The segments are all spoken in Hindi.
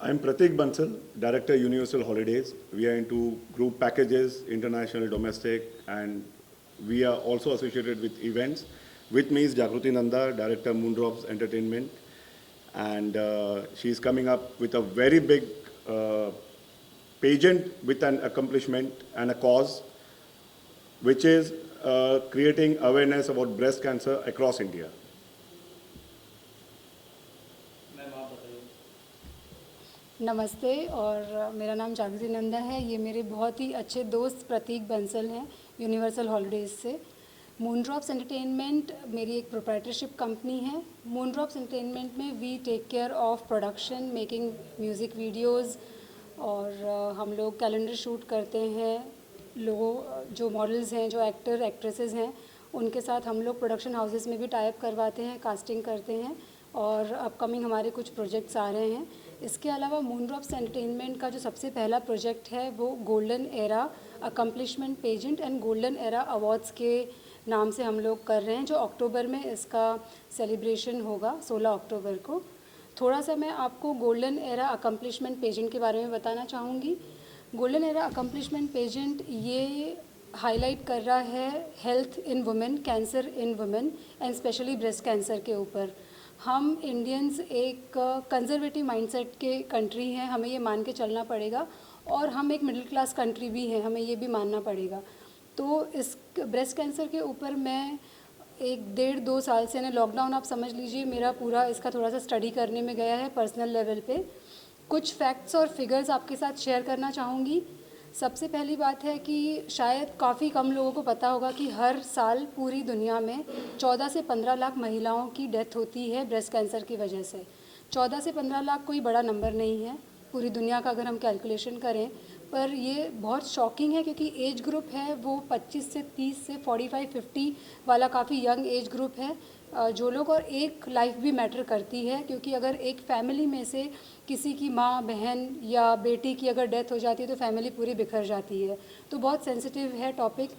I'm Pratik Bansal, Director Universal Holidays. We are into group packages, international, domestic, and we are also associated with events. With me is Jagruti Nanda, Director Moondrops Entertainment, and she's coming up with a very big pageant with an accomplishment and a cause, which is creating awareness about breast cancer across India. नमस्ते और मेरा नाम जागृति नंदा है। ये मेरे बहुत ही अच्छे दोस्त प्रतीक बंसल हैं यूनिवर्सल हॉलीडेज़ से। मूनड्रॉप्स एंटरटेनमेंट मेरी एक प्रोप्राइटरशिप कंपनी है। मूनड्रॉप्स एंटरटेनमेंट में we take care of production, making music videos, और हम लोग कैलेंडर शूट करते हैं। लोगों जो मॉडल्स हैं, जो एक्टर एक्ट्रेसेस हैं, उनके साथ हम लोग प्रोडक्शन हाउसेस में भी टाई अप करवाते हैं, कास्टिंग करते हैं, और अपकमिंग हमारे कुछ प्रोजेक्ट्स आ रहे हैं। इसके अलावा मूनड्रॉप्स एंटरटेनमेंट का जो सबसे पहला प्रोजेक्ट है वो golden era accomplishment pageant and golden era awards के नाम से हम लोग कर रहे हैं, जो अक्टूबर में इसका सेलिब्रेशन होगा, 16 अक्टूबर को। थोड़ा सा मैं आपको गोल्डन एरा अकम्पलिशमेंट पेजेंट के बारे में बताना चाहूँगी। गोल्डन एरा अकम्पलिशमेंट पेजेंट ये हाईलाइट कर रहा है health in women, cancer in women and specially breast cancer के ऊपर। हम इंडियंस एक कंजर्वेटिव माइंडसेट के कंट्री हैं, हमें ये मान के चलना पड़ेगा, और हम एक मिडिल क्लास कंट्री भी हैं, हमें ये भी मानना पड़ेगा। तो इस ब्रेस्ट कैंसर के ऊपर मैं 1-1.5-2 साल से, यानी लॉकडाउन आप समझ लीजिए, मेरा पूरा इसका थोड़ा सा स्टडी करने में गया है पर्सनल लेवल पे। कुछ फैक्ट्स और फिगर्स आपके साथ शेयर करना चाहूँगी। सबसे पहली बात है कि शायद काफ़ी कम लोगों को पता होगा कि हर साल पूरी दुनिया में 14 से 15 लाख महिलाओं की डेथ होती है ब्रेस्ट कैंसर की वजह से। 14 से 15 लाख कोई बड़ा नंबर नहीं है पूरी दुनिया का अगर हम कैलकुलेशन करें, पर ये बहुत शॉकिंग है क्योंकि एज ग्रुप है वो 25 से 30 से 45-50 वाला काफ़ी यंग एज ग्रुप है। जो लोग, और एक लाइफ भी मैटर करती है, क्योंकि अगर एक फैमिली में से किसी की माँ, बहन या बेटी की अगर डेथ हो जाती है तो फैमिली पूरी बिखर जाती है। तो बहुत सेंसिटिव है टॉपिक।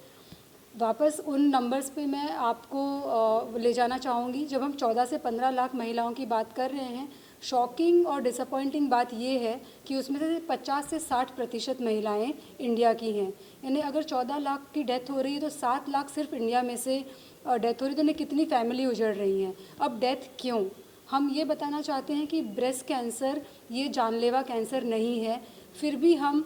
वापस उन नंबर्स पे मैं आपको ले जाना चाहूँगी। जब हम 14 से 15 लाख महिलाओं की बात कर रहे हैं, शॉकिंग और डिसअपॉइंटिंग बात ये है कि उसमें से 50 से 60% महिलाएं इंडिया की हैं। यानी अगर 14 लाख की डेथ हो रही है तो 7 लाख सिर्फ इंडिया में से डेथ हो रही है, तो उन्हें कितनी फैमिली उजड़ रही हैं। अब डेथ क्यों? हम ये बताना चाहते हैं कि ब्रेस्ट कैंसर ये जानलेवा कैंसर नहीं है, फिर भी हम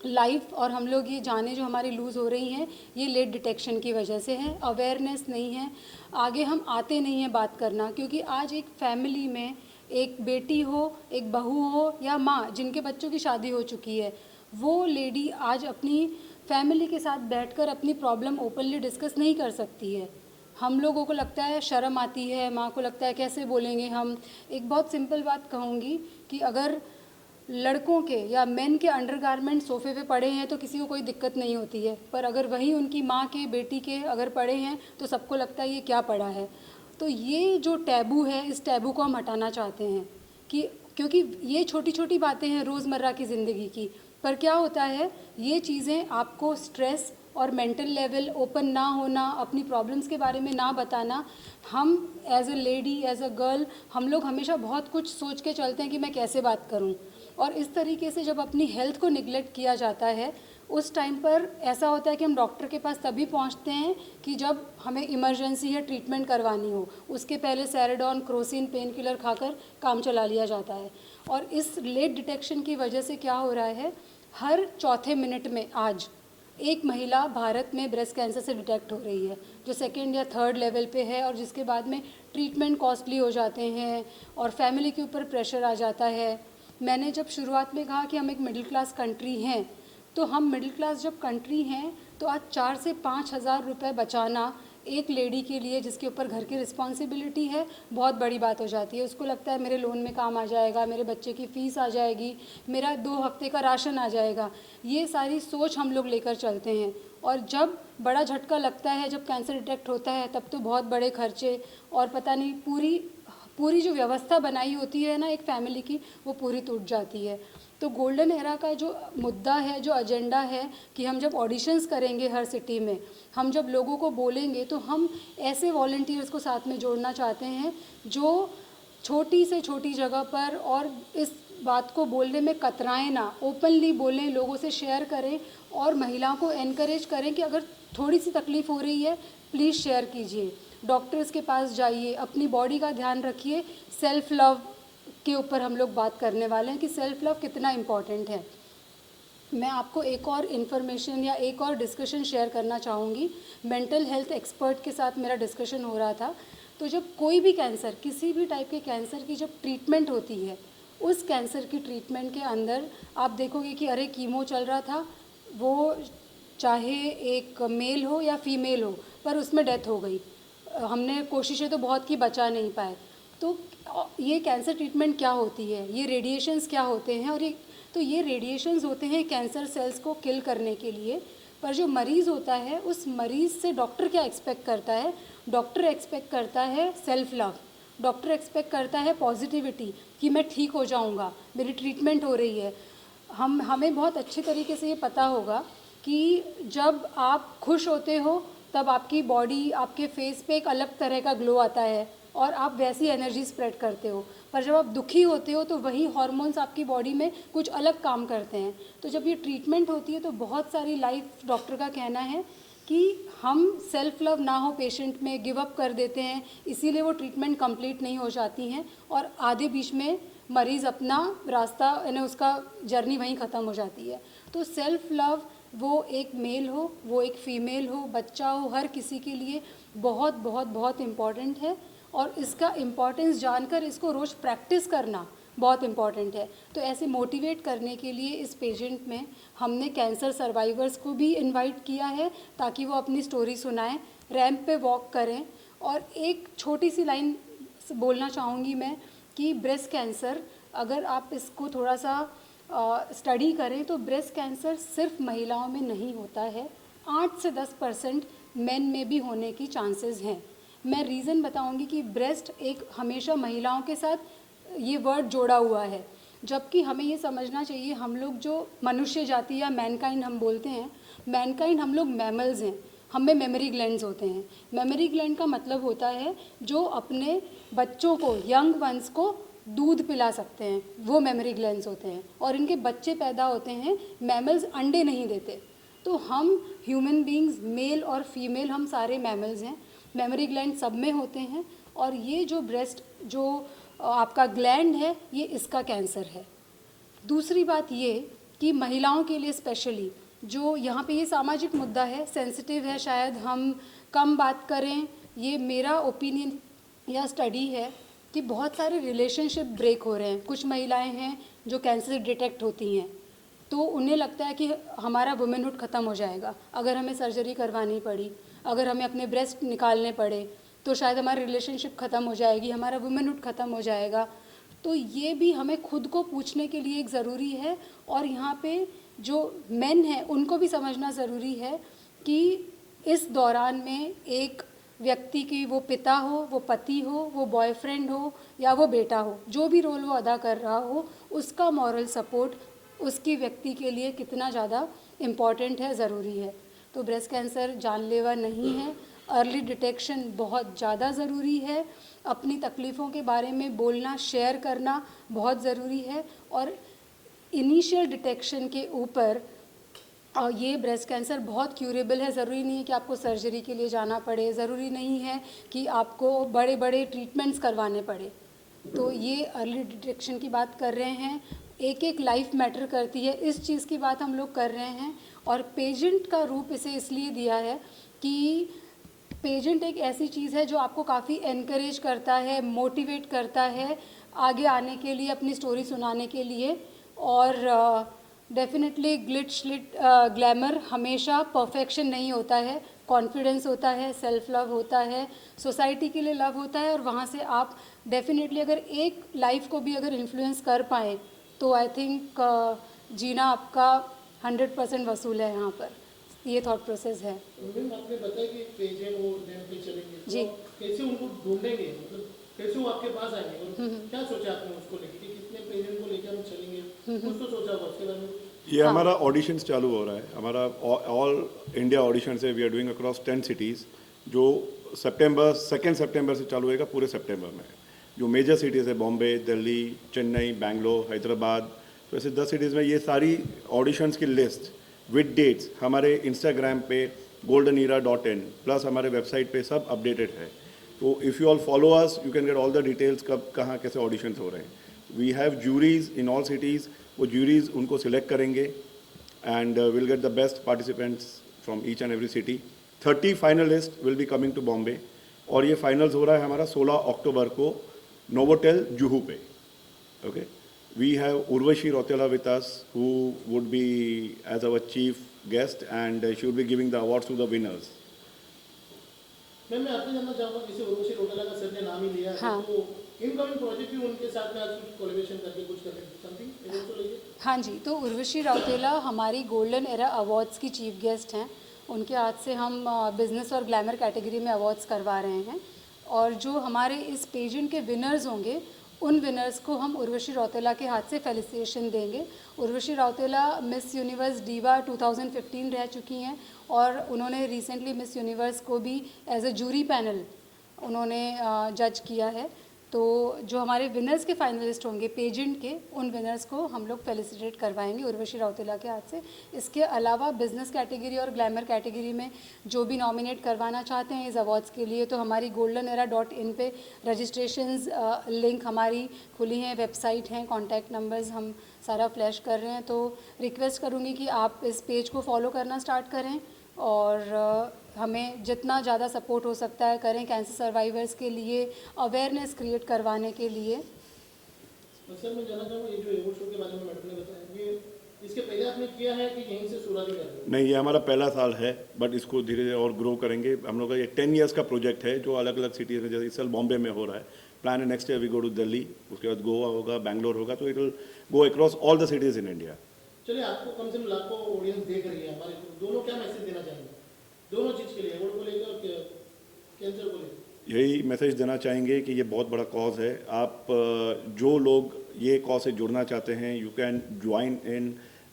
लाइफ और हम लोग ये जाने जो हमारी लूज़ हो रही हैं, ये लेट डिटेक्शन की वजह से है। अवेयरनेस नहीं है, आगे हम आते नहीं हैं बात करना, क्योंकि आज एक फैमिली में एक बेटी हो, एक बहू हो या माँ जिनके बच्चों की शादी हो चुकी है, वो लेडी आज अपनी फैमिली के साथ बैठकर अपनी प्रॉब्लम ओपनली डिस्कस नहीं कर सकती है। हम लोगों को लगता है शर्म आती है, माँ को लगता है कैसे बोलेंगे हम। एक बहुत सिंपल बात कहूँगी कि अगर लड़कों के या मेन के अंडरगारमेंट सोफ़े पे पड़े हैं तो किसी को कोई दिक्कत नहीं होती है, पर अगर वहीं उनकी माँ के, बेटी के अगर पड़े हैं तो सबको लगता है ये क्या पड़ा है। तो ये जो टैबू है, इस टैबू को हम हटाना चाहते हैं कि क्योंकि ये छोटी छोटी बातें हैं रोज़मर्रा की ज़िंदगी की, पर क्या होता है ये चीज़ें आपको स्ट्रेस और मेंटल लेवल, ओपन ना होना, अपनी प्रॉब्लम्स के बारे में ना बताना। हम as a lady, as a girl, हम लोग हमेशा बहुत कुछ सोच के चलते हैं कि मैं कैसे बात करूं, और इस तरीके से जब अपनी हेल्थ को निगलेक्ट किया जाता है उस टाइम पर ऐसा होता है कि हम डॉक्टर के पास तभी पहुंचते हैं कि जब हमें इमरजेंसी या ट्रीटमेंट करवानी हो। उसके पहले सैराडोन, क्रोसिन, पेन किलर खाकर काम चला लिया जाता है। और इस लेट डिटेक्शन की वजह से क्या हो रहा है, हर चौथे मिनट में आज एक महिला भारत में ब्रेस्ट कैंसर से डिटेक्ट हो रही है, जो 2nd या 3rd लेवल पे है, और जिसके बाद में ट्रीटमेंट कॉस्टली हो जाते हैं और फैमिली के ऊपर प्रेशर आ जाता है। मैंने जब शुरुआत में कहा कि हम एक मिडिल क्लास कंट्री हैं, तो हम मिडिल क्लास जब कंट्री हैं तो आज 4 से 5 हज़ार रुपये बचाना एक लेडी के लिए जिसके ऊपर घर की रिस्पॉन्सिबिलिटी है बहुत बड़ी बात हो जाती है। उसको लगता है मेरे लोन में काम आ जाएगा, मेरे बच्चे की फ़ीस आ जाएगी, मेरा 2 हफ्ते का राशन आ जाएगा। ये सारी सोच हम लोग लेकर चलते हैं, और जब बड़ा झटका लगता है, जब कैंसर डिटेक्ट होता है, तब तो बहुत बड़े खर्चे और पता नहीं पूरी जो व्यवस्था बनाई होती है ना एक फैमिली की, वो पूरी टूट जाती है। तो गोल्डन एरा का जो मुद्दा है, जो एजेंडा है कि हम जब ऑडिशंस करेंगे हर सिटी में, हम जब लोगों को बोलेंगे, तो हम ऐसे वॉलंटियर्स को साथ में जोड़ना चाहते हैं जो छोटी से छोटी जगह पर और इस बात को बोलने में कतराएं ना, ओपनली बोलें, लोगों से शेयर करें और महिलाओं को एनकरेज करें कि अगर थोड़ी सी तकलीफ़ हो रही है प्लीज़ शेयर कीजिए, डॉक्टर्स के पास जाइए, अपनी बॉडी का ध्यान रखिए। सेल्फ़ लव के ऊपर हम लोग बात करने वाले हैं कि सेल्फ़ लव कितना इम्पॉर्टेंट है। मैं आपको एक और इन्फॉर्मेशन या एक और डिस्कशन शेयर करना चाहूँगी। मेंटल हेल्थ एक्सपर्ट के साथ मेरा डिस्कशन हो रहा था, तो जब कोई भी कैंसर, किसी भी टाइप के कैंसर की जब ट्रीटमेंट होती है, उस कैंसर की ट्रीटमेंट के अंदर आप देखोगे कि अरे कीमो चल रहा था, वो चाहे एक मेल हो या फीमेल हो, पर उसमें डेथ हो गई। हमने कोशिशें तो बहुत की, बचा नहीं पाए। तो ये कैंसर ट्रीटमेंट क्या होती है, ये रेडिएशंस क्या होते हैं, और ये रेडिएशंस होते हैं कैंसर सेल्स को किल करने के लिए। पर जो मरीज़ होता है, उस मरीज़ से डॉक्टर क्या एक्सपेक्ट करता है? डॉक्टर एक्सपेक्ट करता है सेल्फ लव, डॉक्टर एक्सपेक्ट करता है पॉजिटिविटी कि मैं ठीक हो जाऊंगा, मेरी ट्रीटमेंट हो रही है। हमें बहुत अच्छे तरीके से ये पता होगा कि जब आप खुश होते हो तब आपकी बॉडी, आपके फेस पे एक अलग तरह का ग्लो आता है और आप वैसी एनर्जी स्प्रेड करते हो। पर जब आप दुखी होते हो तो वही हार्मोन्स आपकी बॉडी में कुछ अलग काम करते हैं। तो जब ये ट्रीटमेंट होती है तो बहुत सारी लाइफ, डॉक्टर का कहना है कि हम सेल्फ लव ना हो पेशेंट में, गिव अप कर देते हैं, इसीलिए वो ट्रीटमेंट कंप्लीट नहीं हो जाती हैं और आधे बीच में मरीज़ अपना रास्ता, यानी उसका जर्नी वहीं ख़त्म हो जाती है। तो सेल्फ लव, वो एक मेल हो, वो एक फ़ीमेल हो, बच्चा हो, हर किसी के लिए बहुत बहुत बहुत इम्पॉर्टेंट है और इसका इम्पॉर्टेंस जानकर इसको रोज़ प्रैक्टिस करना बहुत इम्पॉर्टेंट है। तो ऐसे मोटिवेट करने के लिए इस पेजेंट में हमने कैंसर सर्वाइवर्स को भी इनवाइट किया है ताकि वो अपनी स्टोरी सुनाएं, रैंप पे वॉक करें। और एक छोटी सी लाइन बोलना चाहूँगी मैं कि ब्रेस्ट कैंसर, अगर आप इसको थोड़ा सा स्टडी करें तो ब्रेस्ट कैंसर सिर्फ महिलाओं में नहीं होता है, 8 से 10% मेन में भी होने की चांसेस हैं। मैं रीज़न बताऊंगी कि ब्रेस्ट एक हमेशा महिलाओं के साथ ये वर्ड जोड़ा हुआ है, जबकि हमें ये समझना चाहिए, हम लोग जो मनुष्य जाति या मैनकाइंड हम बोलते हैं, मैनकाइंड हम लोग मैमल्स हैं, हम में मेमोरी ग्लैंड्स होते हैं। मेमोरी ग्लैंड का मतलब होता है जो अपने बच्चों को, यंग वंस को दूध पिला सकते हैं, वो मेमोरी ग्लैंड्स होते हैं। और इनके बच्चे पैदा होते हैं, मैमल्स अंडे नहीं देते। तो हम ह्यूमन बींग्स, मेल और फीमेल, हम सारे मैमल्स हैं, मेमोरी ग्लैंड सब में होते हैं। और ये जो ब्रेस्ट, जो आपका ग्लैंड है, ये इसका कैंसर है। दूसरी बात ये कि महिलाओं के लिए स्पेशली, जो यहाँ पे ये सामाजिक मुद्दा है, सेंसिटिव है, शायद हम कम बात करें, ये मेरा ओपिनियन या स्टडी है कि बहुत सारे रिलेशनशिप ब्रेक हो रहे हैं। कुछ महिलाएं हैं जो कैंसर डिटेक्ट होती हैं तो उन्हें लगता है कि हमारा वुमेनहुड ख़त्म हो जाएगा अगर हमें सर्जरी करवानी पड़ी, अगर हमें अपने ब्रेस्ट निकालने पड़े तो शायद हमारी रिलेशनशिप ख़त्म हो जाएगी, हमारा वुमेनहुड ख़त्म हो जाएगा। तो ये भी हमें खुद को पूछने के लिए एक ज़रूरी है। और यहाँ पे जो मेन हैं उनको भी समझना ज़रूरी है कि इस दौरान में एक व्यक्ति की, वो पिता हो, वो पति हो, वो बॉयफ्रेंड हो या वो बेटा हो, जो भी रोल वो अदा कर रहा हो, उसका मॉरल सपोर्ट उसकी व्यक्ति के लिए कितना ज़्यादा इम्पॉर्टेंट है, ज़रूरी है। तो ब्रेस्ट कैंसर जानलेवा नहीं है, अर्ली डिटेक्शन बहुत ज़्यादा ज़रूरी है, अपनी तकलीफ़ों के बारे में बोलना, शेयर करना बहुत ज़रूरी है। और इनिशियल डिटेक्शन के ऊपर ये ब्रेस्ट कैंसर बहुत क्यूरेबल है। ज़रूरी नहीं है कि आपको सर्जरी के लिए जाना पड़े, ज़रूरी नहीं है कि आपको बड़े बड़े ट्रीटमेंट्स करवाने पड़े। तो ये अर्ली डिटेक्शन की बात कर रहे हैं, एक एक लाइफ मैटर करती है, इस चीज़ की बात हम लोग कर रहे हैं। और पेजेंट का रूप इसे इसलिए दिया है कि पेजेंट एक ऐसी चीज़ है जो आपको काफ़ी एनकरेज करता है, मोटिवेट करता है आगे आने के लिए, अपनी स्टोरी सुनाने के लिए। और डेफिनेटली ग्लैमर हमेशा परफेक्शन नहीं होता है, कॉन्फिडेंस होता है, सेल्फ लव होता है, सोसाइटी के लिए लव होता है। और वहाँ से आप डेफिनेटली अगर एक लाइफ को भी अगर इन्फ्लुएंस कर पाएँ तो आई थिंक जीना आपका 100% वसूल है। यहाँ पर ये थॉट प्रोसेस है। मैम आपने बताया कि पेज है वो रैंप पे चलेंगे, जी। तो कैसे उनको ढूंढेंगे, मतलब कैसे वो आपके पास आएंगे और क्या सोचा आपने उसको लेके कि कितने पेजेंट को लेकर हम चलेंगे, कुछ तो सोचा होगा उसके बारे में? ये हमारा ऑडिशंस चालू हो रहा है, हमारा ऑल इंडिया ऑडिशंस है, we are doing across 10 cities, जो 2 सितंबर से चालू होएगा पूरे सितंबर में। जो मेजर सिटीज़ है बॉम्बे, दिल्ली, चेन्नई, बेंगलोर, हैदराबाद, तो ऐसे 10 सिटीज़ में ये सारी ऑडिशंस की लिस्ट विद डेट्स हमारे इंस्टाग्राम पे goldenera.in प्लस हमारे वेबसाइट पे सब अपडेटेड है। तो if you all follow us you can get all the details कब कहाँ कैसे ऑडिशंस हो रहे हैं। We have juries in all cities, वो जूरीज उनको सिलेक्ट करेंगे and will get the best participants from each and every city. 30 finalist will be coming to Bombay और ये फाइनल्स हो रहा है हमारा 16 अक्टूबर को नोवोटेल जुहू पे। Okay, we have Urvashi Rautela with us who would be as our chief guest and she would be giving the awards to the winners. मैं आपसे जानना चाहूँगा, जैसे उर्वशी रौतेला का सर ने नाम ही लिया है, हाँ। तो इनकमिंग प्रोजेक्ट भी उनके साथ में आज कुछ कोलैबोरेशन करके कुछ कर समथिंग। हाँ जी, तो उर्वशी राउतेला हमारी गोल्डन एरा अवार्ड्स की चीफ गेस्ट हैं। उनके हाथ से हम बिज़नेस और ग्लैमर कैटेगरी में अवार्ड्स करवा रहे हैं और जो हमारे इस पेजेंट के विनर्स होंगे उन विनर्स को हम उर्वशी राउतेला के हाथ से फेलिसिटेशन देंगे। Urvashi Rautela miss universe diva 2015 रह चुकी हैं और उन्होंने रिसेंटली मिस यूनिवर्स को भी एज अ जूरी पैनल उन्होंने जज किया है। तो जो हमारे विनर्स के फाइनलिस्ट होंगे पेजेंट के, उन विनर्स को हम लोग फेलिसिटेट करवाएंगे उर्वशी राउतेला के हाथ से। इसके अलावा बिज़नेस कैटेगरी और ग्लैमर कैटेगरी में जो भी नॉमिनेट करवाना चाहते हैं इस अवार्ड्स के लिए, तो हमारी goldenera.in पे रजिस्ट्रेशंस लिंक हमारी खुली हैं, वेबसाइट हैं, कॉन्टैक्ट नंबर्स हम सारा फ्लैश कर रहे हैं। तो रिक्वेस्ट करूँगी कि आप इस पेज को फॉलो करना स्टार्ट करें और हमें जितना ज़्यादा सपोर्ट हो सकता है करें कैंसर सर्वाइवर्स के लिए, अवेयरनेस क्रिएट करवाने के लिए। सर मैं जानना चाहूँगा, ये जो अवार्ड शो के बारे में मैडम ने बताया, ये इसके पहले आपने किया है कि यहीं से शुरुआत कर रहे हैं? नहीं, ये हमारा पहला साल है बट इसको धीरे धीरे और ग्रो करेंगे। हम लोग का ये 10 ईयर्स का प्रोजेक्ट है जो अलग अलग सिटीज़ में, जैसे इस साल बॉम्बे में हो रहा है, प्लान है next year we go to Delhi, उसके बाद गोवा होगा, बैंगलोर होगा, तो it will go across all the cities in India. चलिए, आपको कम से कम लाखों ऑडियंस देख रही है, हमारे दोनों क्या मैसेज देना चाहेंगे दोनों चीज़ के लिए, अवार्ड को लेकर और कैंसर को लेकर? यही मैसेज देना चाहेंगे कि ये बहुत बड़ा कॉज है। आप जो लोग ये कॉज से जुड़ना चाहते हैं you can join in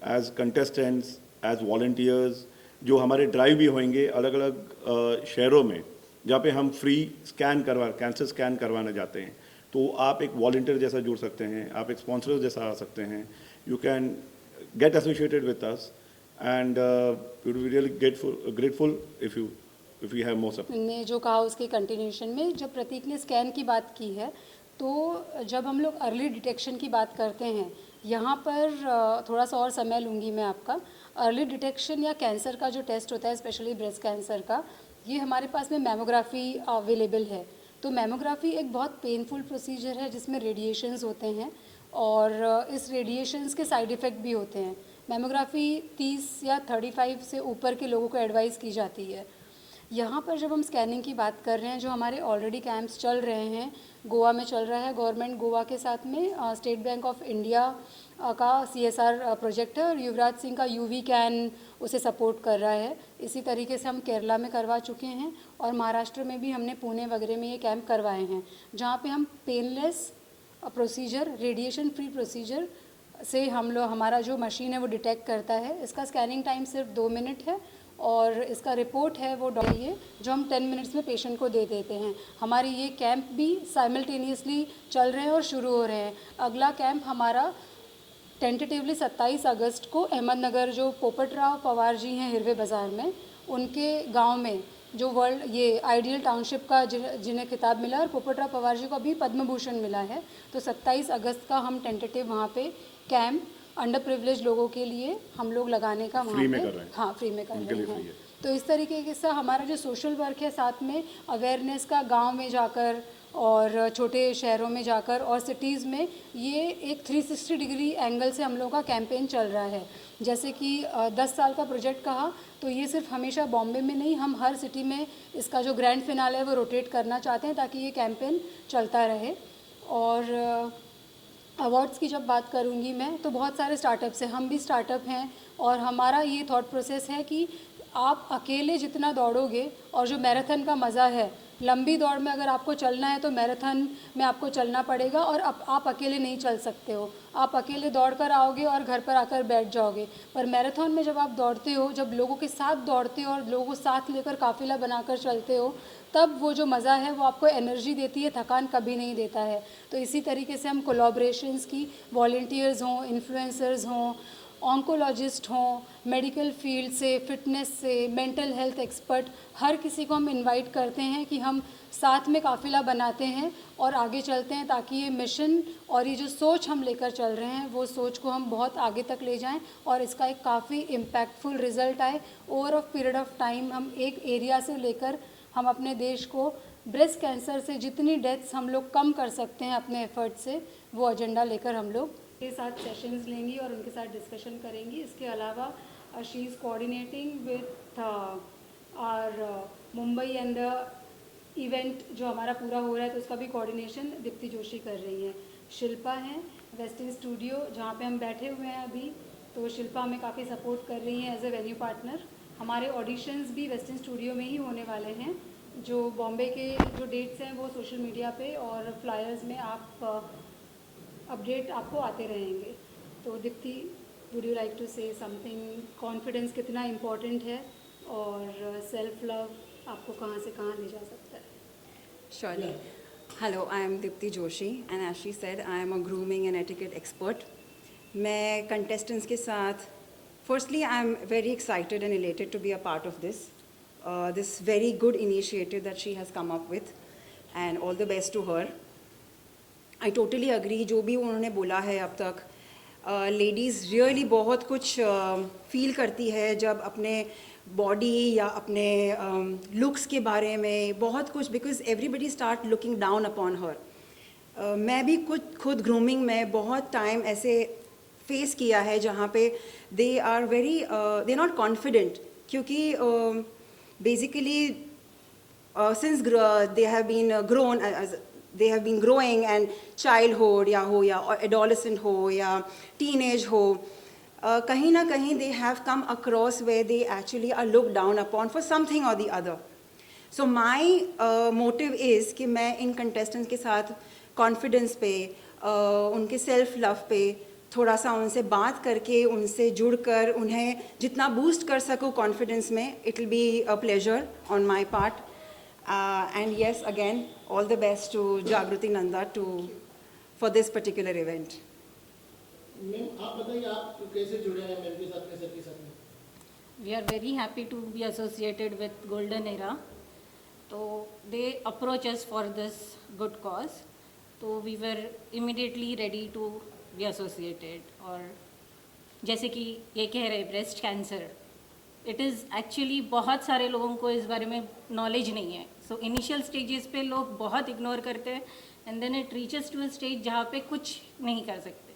as contestants, as volunteers. जो हमारे ड्राइव भी होंगे अलग अलग शहरों में जहाँ पे हम फ्री कैंसर स्कैन करवाने जाते हैं, तो आप एक वॉलंटियर जैसा जुड़ सकते हैं, आप एक स्पॉन्सर जैसा आ सकते हैं। You can get associated with us and we would be really grateful if you have more support. ने जो कहा उसके कंटिन्यूशन में, जब प्रतीक ने स्कैन की बात की है, तो जब हम लोग अर्ली डिटेक्शन की बात करते हैं, यहाँ पर थोड़ा सा और समय लूँगी मैं आपका। अर्ली डिटेक्शन या कैंसर का जो टेस्ट होता है, स्पेशली ब्रेस्ट कैंसर का, ये हमारे पास में मैमोग्राफी अवेलेबल है। तो मैमोग्राफी एक बहुत पेनफुल प्रोसीजर है जिसमें रेडिएशंस होते हैं और इस रेडिएशंस के साइड इफ़ेक्ट भी होते हैं। मैमोग्राफी 30 या 35 से ऊपर के लोगों को एडवाइस की जाती है। यहाँ पर जब हम स्कैनिंग की बात कर रहे हैं, जो हमारे ऑलरेडी कैंप्स चल रहे हैं, गोवा में चल रहा है, गवर्नमेंट गोवा के साथ में स्टेट बैंक ऑफ इंडिया का CSR प्रोजेक्ट है और युवराज सिंह का UV कैन उसे सपोर्ट कर रहा है। इसी तरीके से हम केरला में करवा चुके हैं और महाराष्ट्र में भी हमने पुणे वगैरह में ये कैंप करवाए हैं, जहाँ पे हम painless procedure, radiation free procedure से हमारा जो मशीन है वो डिटेक्ट करता है। इसका स्कैनिंग टाइम सिर्फ 2 मिनट है और इसका रिपोर्ट है वो ये जो हम 10 मिनट्स में पेशेंट को दे देते हैं। हमारे ये कैंप भी साइमल्टेनियसली चल रहे हैं और शुरू हो रहे हैं। अगला कैंप हमारा टेंटेटिवली 27 अगस्त को अहमदनगर, जो पोपटराव पवार जी हैं हिरवे बाज़ार में, उनके गांव में, जो वर्ल्ड ये आइडियल टाउनशिप का जिन्हें खिताब मिला और पोपटराव पवार जी को अभी पद्म भूषण मिला है, तो 27 अगस्त का हम टेंटेटिव वहाँ पे कैंप अंडर प्रिविलेज लोगों के लिए हम लोग लगाने का वहाँ पे, हाँ, फ्री में कर रहे हैं। तो इस तरीके से हमारा जो सोशल वर्क है, साथ में अवेयरनेस का गांव में जाकर और छोटे शहरों में जाकर और सिटीज़ में, ये एक 360 डिग्री एंगल से हम लोगों का कैंपेन चल रहा है। जैसे कि 10 साल का प्रोजेक्ट कहा, तो ये सिर्फ हमेशा बॉम्बे में नहीं, हम हर सिटी में इसका जो ग्रैंड फिनाले है वो रोटेट करना चाहते हैं ताकि ये कैंपेन चलता रहे। और अवार्ड्स की जब बात करूँगी मैं, तो बहुत सारे स्टार्टअप्स हैं, हम भी स्टार्टअप हैं और हमारा ये थॉट प्रोसेस है कि आप अकेले जितना दौड़ोगे और जो मैराथन का मज़ा है लंबी दौड़ में अगर आपको चलना है तो मैराथन में आपको चलना पड़ेगा, और आप अकेले नहीं चल सकते हो। आप अकेले दौड़ कर आओगे और घर पर आकर बैठ जाओगे। पर मैराथन में जब आप दौड़ते हो, जब लोगों के साथ दौड़ते हो और लोगों को साथ लेकर काफ़िला बनाकर चलते हो, तब वो जो मज़ा है वो आपको एनर्जी देती है, थकान कभी नहीं देता है। तो इसी तरीके से हम कोलैबोरेशंस की, वॉलंटियर्स हों, इन्फ्लुएंसर्स हों, ऑन्कोलॉजिस्ट हों, मेडिकल फील्ड से, फिटनेस से, मेंटल हेल्थ एक्सपर्ट, हर किसी को हम इनवाइट करते हैं कि हम साथ में काफ़िला बनाते हैं और आगे चलते हैं, ताकि ये मिशन और ये जो सोच हम लेकर चल रहे हैं वो सोच को हम बहुत आगे तक ले जाएं और इसका एक काफ़ी इम्पैक्टफुल रिज़ल्ट आए। Over of period of time हम एक एरिया से लेकर हम अपने देश को ब्रेस्ट कैंसर से जितनी डेथ्स हम लोग कम कर सकते हैं अपने एफर्ट से, वो एजेंडा लेकर हम लोग के साथ सेशंस लेंगी और उनके साथ डिस्कशन करेंगी। इसके अलावा she is coordinating with our Mumbai and the event जो हमारा पूरा हो रहा है, तो उसका भी कोऑर्डिनेशन दीप्ति जोशी कर रही हैं। शिल्पा हैं वेस्टर्न स्टूडियो, जहाँ पे हम बैठे हुए हैं अभी, तो शिल्पा हमें काफ़ी सपोर्ट कर रही हैं एज ए वेन्यू पार्टनर। हमारे ऑडिशंस भी वेस्टर्न स्टूडियो में ही होने वाले हैं। जो बॉम्बे के जो डेट्स हैं वो सोशल मीडिया पे और फ्लायर्स में आप अपडेट आपको आते रहेंगे। तो Deepti, would you like to say something? Confidence कितना इम्पोर्टेंट है और सेल्फ लव आपको कहाँ से कहाँ ले जा सकता है? Surely. Hello, I am Dipti Joshi and as she said, I am a grooming and etiquette expert. मैं contestants के साथ, firstly I am very excited and elated to be a part of this very good initiative that she has come up with and all the best to her. I totally agree, जो भी उन्होंने बोला है अब तक, लेडीज़ रियली बहुत कुछ फील करती है जब अपने बॉडी या अपने लुक्स के बारे में बहुत कुछ, because everybody start looking down upon her. मैं भी खुद ग्रूमिंग में बहुत टाइम ऐसे फेस किया है जहाँ पे दे आर नॉट कॉन्फिडेंट, क्योंकि basically since they have been grown, they have been growing and childhood या adolescent हो या teenage हो, कहीं ना कहीं they have come across where they actually are looked down upon for something or the other. So my motive is कि मैं इन contestants के साथ confidence पे, उनके self love पे थोड़ा सा उनसे बात करके, उनसे जुड़कर उन्हें जितना boost कर सकूँ confidence में, it will be a pleasure on my part. And yes, again, all the best to Jagruti Nanda for this particular event. Ma'am आप बताइए, आप कैसे जुड़े हैं मैम के साथ, कैसे के साथ में? We are very happy to be associated with Golden Era. So they approach us for this good cause. So we were immediately ready to be associated. और जैसे कि ये कह रहे breast cancer, it is actually बहुत सारे लोगों को इस बारे में नॉलेज नहीं है। सो इनिशियल स्टेजेस पे लोग बहुत इग्नोर करते हैं and then it reaches to a stage जहाँ पे कुछ नहीं कर सकते।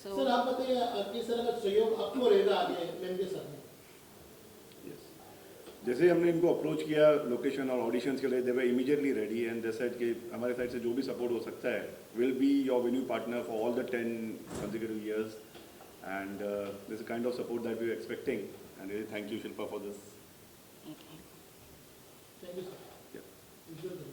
सर आप बताइए, किस तरह का सहयोग आपको रहेगा आगे मैम के साथ में? जैसे हमने इनको अप्रोच किया लोकेशन और ऑडिशंस के लिए, they were immediately ready and they said कि हमारे साइड से जो भी सपोर्ट हो सकता है, will be your venue partner for all the 10 consecutive years and this is the kind of support that we were expecting and really thank you Shilpa for this. Okay. Thank you sir. Yeah.